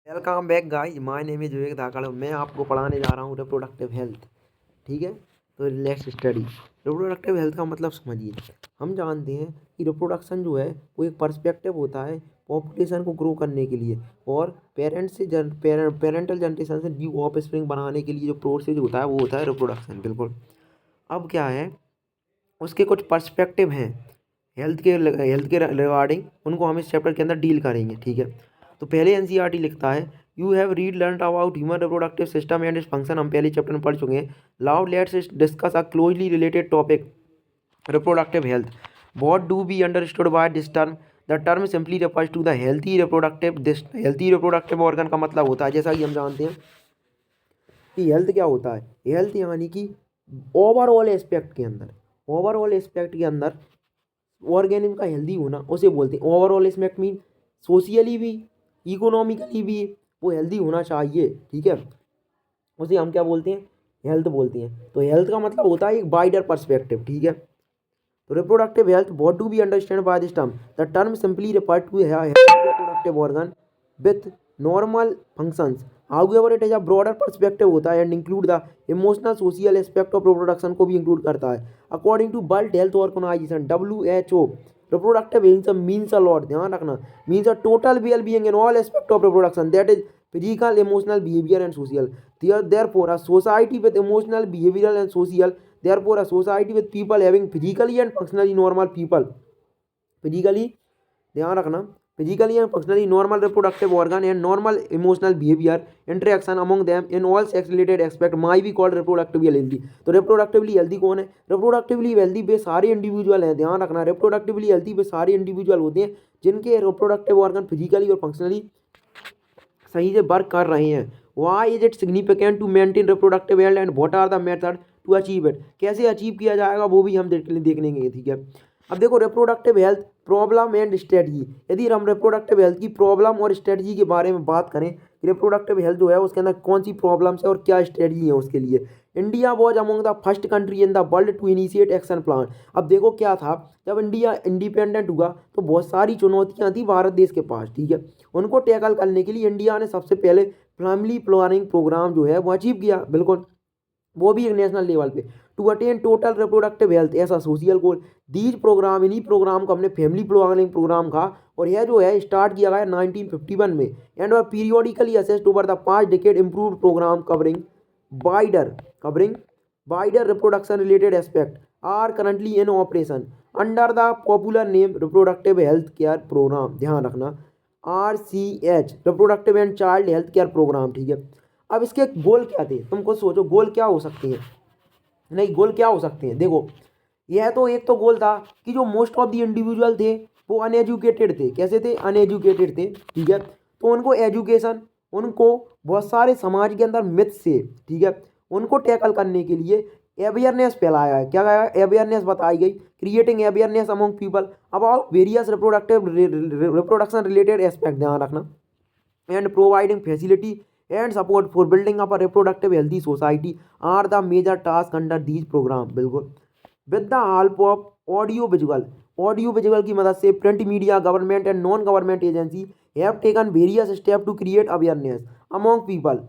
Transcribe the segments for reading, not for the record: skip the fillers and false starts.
Welcome back guys, my name is Vivek Dhakad. मैं आपको पढ़ाने जा रहा हूँ रिप्रोडक्टिव हेल्थ। ठीक है, तो लेट्स स्टडी। रिप्रोडक्टिव हेल्थ का मतलब समझिए। हम जानते हैं कि रिप्रोडक्शन जो है वो एक पर्सपेक्टिव होता है पॉपुलेशन को ग्रो करने के लिए, और पेरेंटल जनरेशन से न्यू ऑफ स्प्रिंग बनाने के लिए जो प्रोसेस होता है वो होता है रिप्रोडक्शन। बिल्कुल। अब क्या है, उसके कुछ पर्सपेक्टिव हैं हेल्थ के रिगार्डिंग, उनको हम इस चैप्टर के अंदर डील करेंगे। ठीक है, तो पहले एनसीईआरटी लिखता है you have read learn about human reproductive system and its function. हम पहले चैप्टर में पढ़ चुके हैं। Now let's discuss a closely related topic, reproductive health. What do be understood by this term? The term simply refers to the healthy reproductive organ का मतलब होता है, जैसा कि हम जानते हैं कि हेल्थ क्या होता है। हेल्थ यानी कि ओवरऑल एस्पेक्ट के अंदर ऑर्गेनिज्म का हेल्दी होना उसे बोलते हैं ओवरऑल एस्पेक्ट। मीन सोशियली भी, इकोनॉमिकली भी वो हेल्दी होना चाहिए। ठीक है, उसे हम क्या बोलते हैं? हेल्थ बोलते हैं। तो हेल्थ का मतलब होता है एक वाइडर पर्सपेक्टिव। ठीक है, तो reproductive health, what do be understand by this term? The term simply refer to reproductive organ with normal functions. However it is a broader perspective होता है and include the emotional social aspect of reproduction को भी include करता है। According to world health organisation WHO, reproductive health means a lot, ध्यान रखना, means a total well being in all aspect of reproduction, that is physical, emotional, behavior and social. Therefore a society with emotional, behavioral and social, therefore a society with people having physically and functionally normal people, physically, ध्यान रखना, physically and functionally normal reproductive organ and normal emotional behavior interaction among them in all sex related aspect might be called reproductively healthy. तो reproductively healthy कौन है? reproductively healthy वे सारे individual हैं, ध्यान रखना, reproductively healthy वे सारे इंडिविजुअल होते हैं जिनके reproductive organ फिजिकली और फंक्शनली सही से वर्क कर रहे हैं। Why is it significant to maintain reproductive health and what are the method to achieve it? कैसे अचीव किया जाएगा वो भी हम देख लेंगे। ठीक है, अब देखो reproductive health problem and strategy. यदि हम रिप्रोडक्टिव हेल्थ की प्रॉब्लम और स्ट्रेटजी के बारे में बात करें, रिप्रोडक्टिव हेल्थ जो है उसके अंदर कौन सी प्रॉब्लम्स है और क्या स्ट्रेटजी है उसके लिए। India was among the first country in the world to initiate action plan. अब देखो क्या था, जब इंडिया इंडिपेंडेंट हुआ तो बहुत सारी चुनौतियां थी भारत देश के पास। ठीक है, उनको टैकल करने के लिए इंडिया ने सबसे पहले फैमिली प्लानिंग प्रोग्राम जो है वो अचीव किया। बिल्कुल, वो भी एक नेशनल लेवल पे। To attain total reproductive health ऐसा सोशल गोल, दीज प्रोग्राम, इन्हीं प्रोग्राम को हमने फैमिली प्लानिंग प्रोग्राम कहा, और यह जो है स्टार्ट किया गया 1951 में एंड और periodically assessed over the 5 decade improve program covering wider reproduction related aspect are currently in operation under the popular name reproductive health care program. ध्यान रखना, RCH, reproductive and child health care program. ठीक है, अब इसके गोल क्या थे? तुम खुद सोचो गोल क्या हो सकते हैं। नहीं, गोल क्या हो सकते हैं? देखो, यह तो एक तो गोल था कि जो मोस्ट ऑफ द इंडिविजुअल थे वो अनएजुकेटेड थे। कैसे थे? अनएजुकेटेड थे। ठीक है, तो उनको एजुकेशन, उनको बहुत सारे समाज के अंदर मिथ से, ठीक है, उनको टैकल करने के लिए अवेयरनेस फैलाया है। क्या गया? अवेयरनेस बताई गई, creating awareness among people about various reproduction related aspect, ध्यान रखना, and providing facility and support for building up a reproductive healthy society are the major task under these program. बिल्कुल, with the help of audio visual की मदद से print media, government and non government agency have taken various step to create awareness among people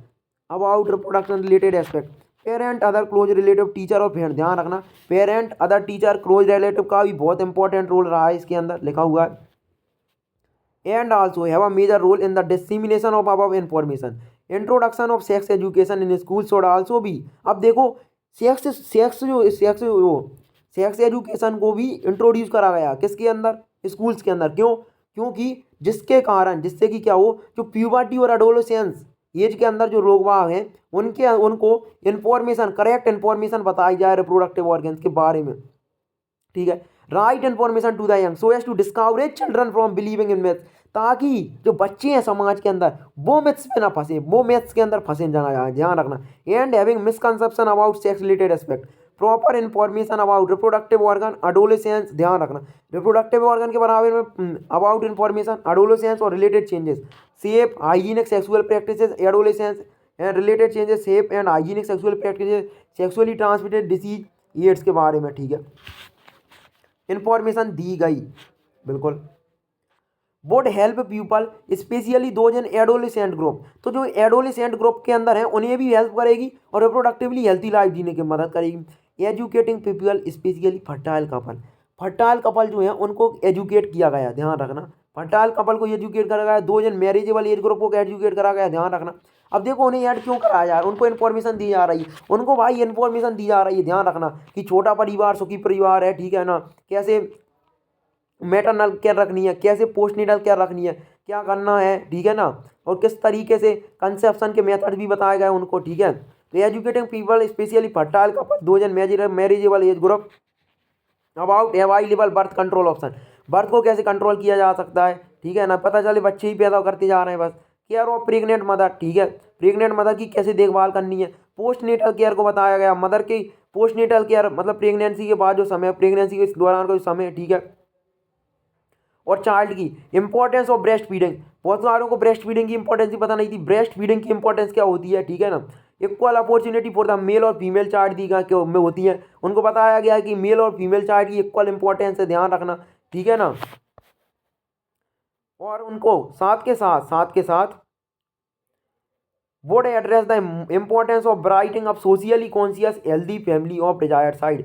about reproduction related aspect. Parent, other close relative, teacher और friend, ध्यान रखना, parent, other teacher, close relative का भी बहुत important role रहा है, इसके अंदर लिखा हुआ है। And also have a major role in the dissemination of above information. Introduction of sex education in school should also be. अब देखो, सेक्स एजुकेशन को भी इंट्रोड्यूस करा गया किसके अंदर? स्कूल्स के अंदर। क्यों? क्योंकि जिसके कारण, जिससे कि क्या हो, जो प्यूबर्टी और एडोलेसेंस एज के अंदर जो लोग बाग हैं उनको इन्फॉर्मेशन, करेक्ट इन्फॉर्मेशन बताई जाए रिप्रोडक्टिव ऑर्गन्स के बारे में। ठीक है, right information to the young so as to discourage children from believing in myths, ताकि जो बच्चे हैं समाज के अंदर वो मिथ्स में ना फंसे, वो मिथ्स के अंदर फंसे जाना जाए, ध्यान रखना। And having misconception about sex related aspect, proper information about reproductive organ adolescence, ध्यान रखना, रिप्रोडक्टिव ऑर्गन के बारे में अबाउट इन्फॉर्मेशन एडोलेसेंस और related changes, safe hygienic sexual practices adolescence and related changes, safe and hygienic sexual practices, sexually transmitted disease AIDS के बारे में। ठीक है, इंफॉर्मेशन दी गई। बिल्कुल, would help people specially those in adolescent group, तो जो एडोलेसेंट ग्रुप के अंदर है उन्हें भी हेल्प करेगी और रिप्रोडक्टिवली हेल्थी लाइफ जीने की मदद करेगी। Educating people specially fertile couple, fertile couple जो है उनको एजुकेट किया गया, ध्यान रखना, फर्टाइल कपल को एजुकेट करा गया, दो जन मैरिजेबल एज ग्रुप को एजुकेट करा गया, ध्यान रखना। अब देखो उन्हें ऐड क्यों कराया जा रहा है, उनको इन्फॉर्मेशन दी जा रही है, उनको भाई इन्फॉर्मेशन दी जा रही है, ध्यान रखना कि छोटा परिवार सुखी परिवार है, ठीक है ना, कैसे मैटरनल केयर रखनी है, कैसे पोस्टनेटल केयर रखनी है, क्या करना है, ठीक है ना, और किस तरीके से कंसेप्शन के मेथड भी बताए गए उनको, ठीक है। तो educating people specially fertile couple दो जन marriageable age group about available birth control option, birth को कैसे कंट्रोल किया जा सकता है, ठीक है ना, पता चले बच्चे ही पैदा करते जा रहे हैं बस। केयर ऑफ प्रेग्नेंट मदर, ठीक है, प्रेग्नेंट मदर की कैसे देखभाल करनी है। पोस्ट नेटल केयर को बताया गया, मदर की पोस्ट नेटल केयर मतलब प्रेगनेंसी के बाद जो समय, प्रेगनेंसी के दौरान का जो समय, ठीक है। और चाइल्ड की इंपॉर्टेंस ऑफ ब्रेस्ट फीडिंग, बहुत सारों को ब्रेस्ट फीडिंग की इंपॉर्टेंस ही पता नहीं थी, ब्रेस्ट फीडिंग की इंपॉर्टेंस क्या होती है, ठीक है ना। Equal opportunity for the male और फीमेल चाइल्ड दी क्यों में होती है, उनको बताया गया है कि मेल और फीमेल चाइल्ड की इक्वल इंपॉर्टेंस है, ध्यान रखना, ठीक है ना। और उनको साथ के साथ would address the importance of writing of socially conscious healthy family of desired side,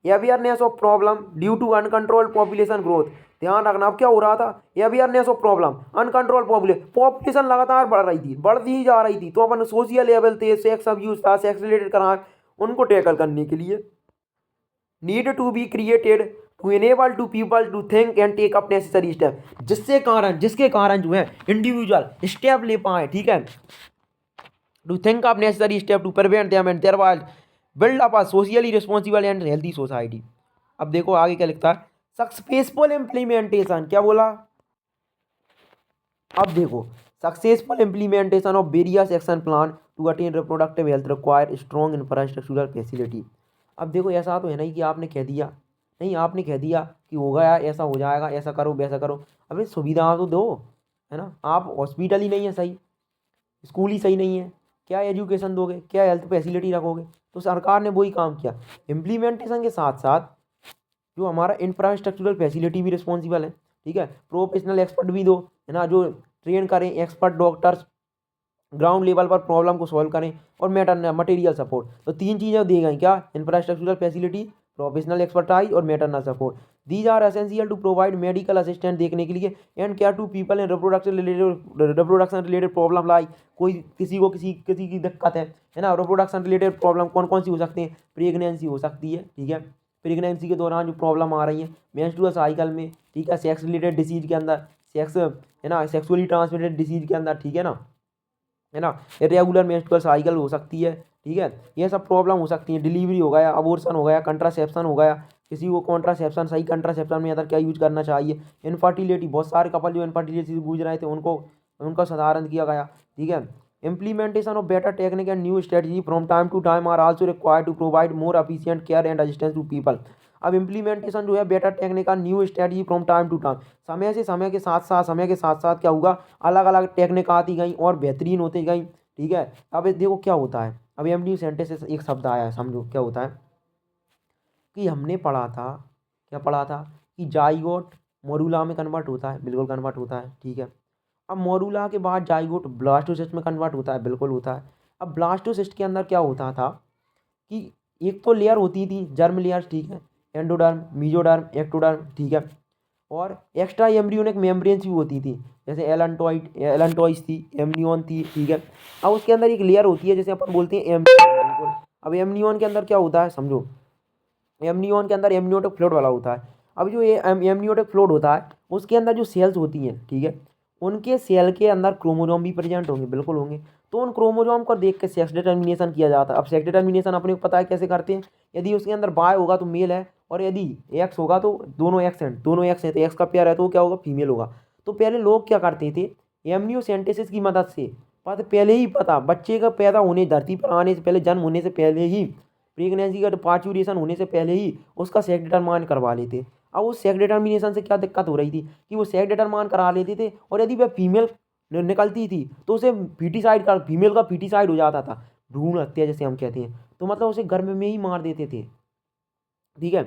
awareness of problem due to uncontrolled population growth, ध्यान रखना। अब क्या हो रहा था, awareness of problem, uncontrol population लगातार बढ़ रही थी, बढ़ती ही जा रही थी, तो अपन सोशल लेवल थे, सेक्स अब्यूज था, सेक्स रिलेटेड क्राइम, उनको टैकल करने के लिए need to be created to enable to people to think and take up necessary step, जिसके कारण जो है इंडिविजुअल स्टेप ले पाए, ठीक है, to think of necessary step to prevent them and thereby build up a socially responsible and healthy society। अब देखो आगे क्या लिखता है, सक्सेसफुल इम्प्लीमेंटेशन, क्या बोला, अब देखो successful implementation of various action plan to attain reproductive health require strong infrastructural facility. अब देखो ऐसा तो है नहीं कि आपने कह दिया, नहीं आपने कह दिया कि होगा यार ऐसा हो जाएगा, ऐसा करो वैसा करो, अबे सुविधा तो दो, है ना। आप हॉस्पिटल ही नहीं है सही, स्कूल ही सही नहीं है, क्या एजुकेशन दोगे, क्या हेल्थ फैसिलिटी रखोगे। तो सरकार ने वही काम किया, इम्प्लीमेंटेशन के साथ साथ जो हमारा इंफ्रास्ट्रक्चरल फैसिलिटी भी रिस्पॉन्सिबल है, ठीक है, प्रोफेशनल एक्सपर्ट भी दो, है ना, जो ट्रेन करें एक्सपर्ट डॉक्टर्स, ग्राउंड लेवल पर प्रॉब्लम को सॉल्व करें, और मटेरियल सपोर्ट, तो तीन चीज़ें दी गई, क्या, इंफ्रास्ट्रक्चरल फैसिलिटी, प्रोफेशनल एक्सपर्टाइज और maternal support. These are essential to provide medical assistant देखने के लिए and care to people in reproduction related problem like, कोई किसी को किसी किसी की दिक्कत है ना, रिप्रोडक्शन रिलेटेड प्रॉब्लम कौन कौन सी हो सकती है, प्रेगनेंसी हो सकती है, ठीक है, प्रेगनेंसी के दौरान जो प्रॉब्लम आ रही है, मेंस्ट्रुअल साइकिल में, ठीक है, सेक्स रिलेटेड डिसीज के अंदर, सेक्स है ना, सेक्सुअली ट्रांसमिटेड डिसीज के अंदर, ठीक है ना, इरेगुलर मेंस्ट्रुअल साइकिल हो सकती है, ठीक है, ये सब प्रॉब्लम हो सकती है, डिलीवरी हो गया, अबॉर्शन हो गया, कंट्रासेप्शन हो गया, किसी को कॉन्ट्रासेप्शन, सही कंट्रासेप्शन में अदर क्या यूज करना चाहिए, इनफर्टिलिटी, बहुत सारे कपल जो इनफर्टिलिटी से गूंज रहे थे उनको उनका साधारण किया गया, ठीक है। Implementation of better technique and new strategy from time to time are also required to provide more efficient care and assistance to people. अब इम्प्लीमेंटेशन जो है बेटर टेक्निक का new strategy from time to time, समय के साथ साथ क्या होगा, अलग अलग टेक्निक आती गई और बेहतरीन होती गई, ठीक है। अब देखो क्या होता है, अब एमडी सेंटेंस से एक शब्द आया है, समझो क्या होता है कि हमने पढ़ा था, क्या पढ़ा था कि जाइगोट मोरूला में कन्वर्ट होता है, बिल्कुल कन्वर्ट होता है, ठीक है। अब मोरूला के बाद जाइगोट ब्लास्टोसिस्ट में कन्वर्ट होता है, बिल्कुल होता है। अब ब्लास्टोसिस्ट के अंदर क्या होता था कि एक तो लेयर होती थी जर्म लेयर, ठीक है, एंडोडर्म, मीजोडर्म, एक्टोडर्म, ठीक है, और एक्स्ट्रा एम्ब्रियोनिक मेम्ब्रेन्स भी होती थी, जैसे एलेंटॉइड थी, एमनियन थी, ठीक है। अब उसके अंदर एक लेयर होती है जैसे अपन बोलते हैं एमनियन। अब एमनियन के अंदर क्या होता है समझो, एमनियन के अंदर एमनियोटिक फ्लूइड वाला होता है। अब जो ये एमनियोटिक फ्लूइड होता है उसके अंदर जो सेल्स होती हैं, ठीक है, उनके सेल के अंदर क्रोमोजोम भी प्रेजेंट होंगे, बिल्कुल होंगे। तो उन क्रोमोजोम को देख के सेक्स डिटर्मिनेशन किया जाता है। अब सेक्स डिटर्मिनेशन अपने को पता है कैसे करते हैं, यदि उसके अंदर बाय होगा तो मेल है, और यदि एक्स होगा तो दोनों एक्स हैं, तो एक्स का पेयर है तो वो क्या होगा, फीमेल होगा। तो पहले लोग क्या करते थे, एमनियोसेंटेसिस की मदद से पहले ही पता, बच्चे का पैदा होने, धरती पर आने से पहले, जन्म होने से पहले ही, प्रेगनेंसी का पार्चुरेशन होने से पहले ही उसका सेक्स डिटरमाइन करवा लेते। अब उस सेक्स डिटर्मिनेशन से क्या दिक्कत हो रही थी कि वो सेक्स डिटरमाइन करा लेते थे, और यदि वह फीमेल निकलती थी तो उसे फीटिसाइड कर, फीमेल का फीटिसाइड हो जाता था, भ्रूण हत्या जैसे हम कहते हैं, तो मतलब उसे गर्भ में ही मार देते थे, ठीक है।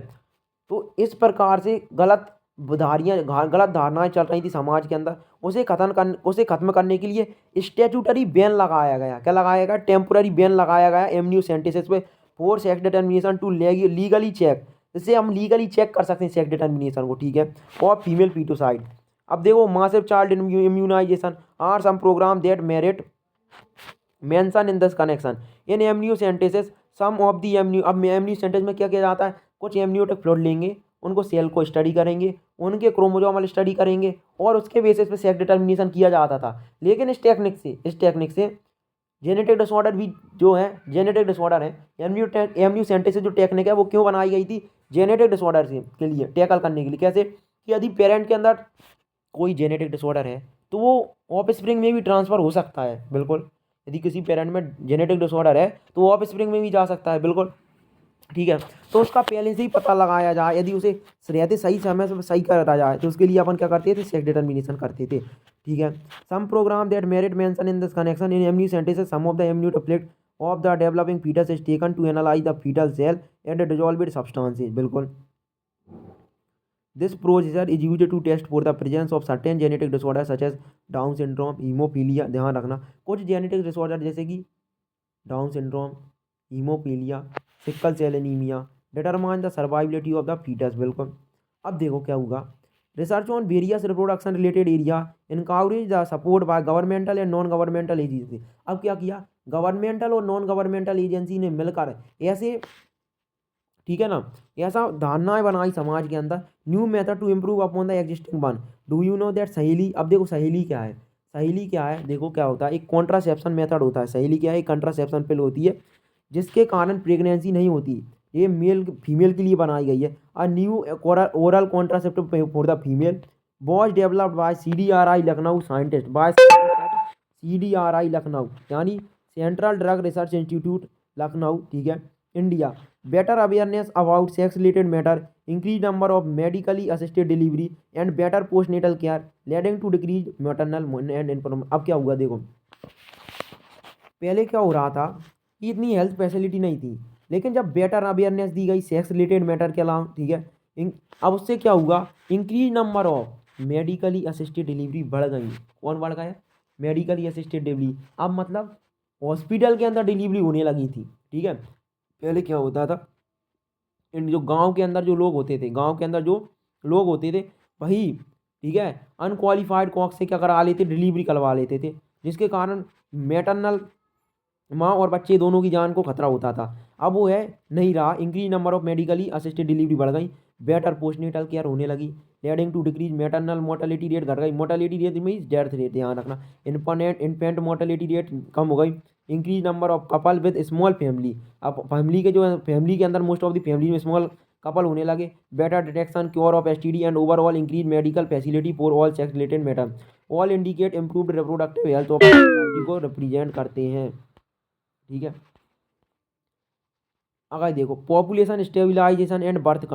तो इस प्रकार से गलत गलत धारणाएं चल रही थी समाज के अंदर, उसे खत्म करने के लिए स्टैट्यूटरी बैन लगाया गया। क्या लगाया गया? टेम्पोररी बैन लगाया गया एमनियो सेंटेंसेस पे for sex determination to legally check, जिससे हम लीगली चेक कर सकते हैं सेक्स डिटर्मिनेशन को, ठीक है, और फीमेल फीटोसाइड। अब देखो massive child immunisation are some program that merit mention in this connection in amniocentesis some of the amnio. अब एमनियो सेंटेंस में क्या किया जाता है? कुछ एमनियोटिक फ्लूइड लेंगे, उनको सेल को स्टडी करेंगे, उनके क्रोमोसोमल स्टडी करेंगे और उसके बेसिस पे सेक्स डिटर्मिनेशन किया जाता था। लेकिन इस टेक्निक से जेनेटिक डिसऑर्डर भी जो है, जेनेटिक डिसऑर्डर है, एमनियो सेंटेंसेस जो टेक्निक है वो क्यों बनाई गई थी? जेनेटिक डिसऑर्डर से के लिए टैकल करने के लिए। कैसे? कि यदि पेरेंट के अंदर कोई जेनेटिक डिसऑर्डर है तो वो ऑफस्प्रिंग में भी ट्रांसफ़र हो सकता है, बिल्कुल। यदि किसी पेरेंट में जेनेटिक डिसऑर्डर है तो वो ऑफस्प्रिंग में भी जा सकता है, बिल्कुल, ठीक है। तो उसका पहले से ही पता लगाया जाए, यदि उसे रहते सही समय से सही करा जाए तो उसके लिए अपन क्या करते थे? सेक्स डिटर्मिनेशन करते थे, ठीक है। Some program that merit mention in this connection in amniocentesis some of the amnio template of the developing fetus is taken to analyse the fetal cell and dissolve it substances, बिल्कुल। This procedure is used to test for the presence of certain genetic disorder such as Down syndrome, haemophilia. ध्यान रखना, कुछ genetic disorder जैसे कि Down syndrome, haemophilia, sickle cell anaemia determine the survivability of the fetus, बिल्कुल। अब देखो क्या होगा। Research on various reproduction related area encourage the support by governmental and non governmental agency. अब क्या किया? गवर्नमेंटल और नॉन गवर्नमेंटल एजेंसी ने मिलकर ऐसे, ठीक है ना, ऐसा धारणाएं बनाई समाज के अंदर, new method to improve upon the existing one. Do you know that सहेली? अब देखो सहेली क्या है? सहेली क्या है? देखो क्या होता है, एक कॉन्ट्रासेप्शन मेथड होता है। सहेली क्या है? एक कॉन्ट्रासेप्शन पिल होती है जिसके कारण प्रेगनेंसी नहीं होती। ये मेल फीमेल के लिए बनाई गई है। A new oral contraceptive for the female was developed by CDRI Lucknow scientist, by CDRI Lucknow, यानी central drug research institute Lucknow, ठीक है, India. Better awareness about sex related matter, increase number of medically assisted delivery and better postnatal care leading to decrease maternal and inform. अब क्या हुआ देखो, पहले क्या हो रहा था कि इतनी हेल्थ फैसिलिटी नहीं थी, लेकिन जब बेटर अवेयरनेस दी गई सेक्स रिलेटेड मैटर के अलावा, ठीक है, अब उससे क्या हुआ? Increase number of medically assisted delivery बढ़ गई। कौन बढ़ गया? Medically assisted delivery. अब मतलब हॉस्पिटल के अंदर डिलीवरी होने लगी थी, ठीक है। पहले क्या होता था, इन जो गांव के अंदर जो लोग होते थे, गांव के अंदर जो लोग होते थे वही, ठीक है, अनक्वालिफाइड कॉक से क्या करा लेते? डिलीवरी करवा लेते थे, जिसके कारण मैटरनल माँ और बच्चे दोनों की जान को खतरा होता था। अब वो है नहीं रहा। Increase number of medically assisted delivery बढ़ गई, बेटर पोस्टनेटल केयर होने लगी, leading to decrease maternal mortality rate घट गई। Mortality rate means death rate, ध्यान रखना। इन्फेंट मोर्टेलिटी रेट कम हो गई। Increase number of couple with small family, अब फैमिली के जो है, फैमिली के अंदर मोस्ट ऑफ द फैमिली में स्मॉल कपल होने लगे। Better detection cure of STD and overall increase medical facility for all sex related matter all indicate improved reproductive health of society को रिप्रेजेंट करते हैं, ठीक है। अगर देखो पॉपुलेशन स्टेबिलाईजेशन एंड बर्थ